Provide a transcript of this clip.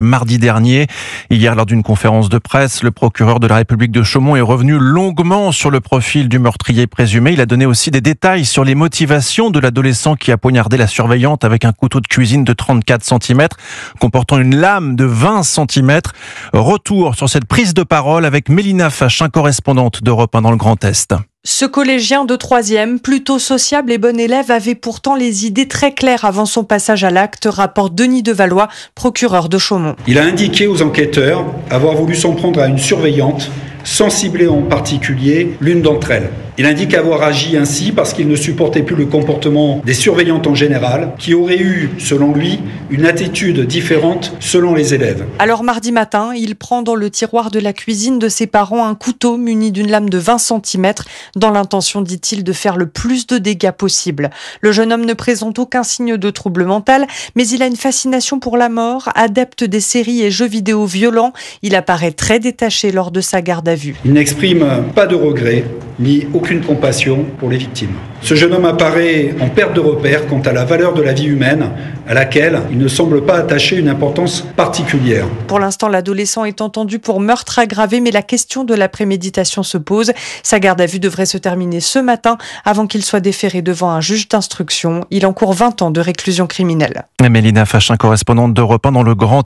Mardi dernier, hier lors d'une conférence de presse, le procureur de la République de Chaumont est revenu longuement sur le profil du meurtrier présumé. Il a donné aussi des détails sur les motivations de l'adolescent qui a poignardé la surveillante avec un couteau de cuisine de 34 cm, comportant une lame de 20 cm. Retour sur cette prise de parole avec Mélina Fachin, correspondante d'Europe 1 dans le Grand Est. Ce collégien de 3e, plutôt sociable et bon élève, avait pourtant les idées très claires avant son passage à l'acte, rapporte Denis Devalois, procureur de Chaumont. Il a indiqué aux enquêteurs avoir voulu s'en prendre à une surveillante, sans cibler en particulier l'une d'entre elles. Il indique avoir agi ainsi parce qu'il ne supportait plus le comportement des surveillantes en général, qui auraient eu, selon lui, une attitude différente selon les élèves. Alors mardi matin, il prend dans le tiroir de la cuisine de ses parents un couteau muni d'une lame de 20 cm, dans l'intention, dit-il, de faire le plus de dégâts possible. Le jeune homme ne présente aucun signe de trouble mental, mais il a une fascination pour la mort, adepte des séries et jeux vidéo violents. Il apparaît très détaché lors de sa garde à vue. Il n'exprime pas de regret, ni aucune compassion pour les victimes. Ce jeune homme apparaît en perte de repère quant à la valeur de la vie humaine, à laquelle il ne semble pas attacher une importance particulière. Pour l'instant, l'adolescent est entendu pour meurtre aggravé, mais la question de la préméditation se pose. Sa garde à vue devrait se terminer ce matin avant qu'il soit déféré devant un juge d'instruction. Il encourt 20 ans de réclusion criminelle. Mélina Fachin, correspondante d'Europe 1 dans le Grand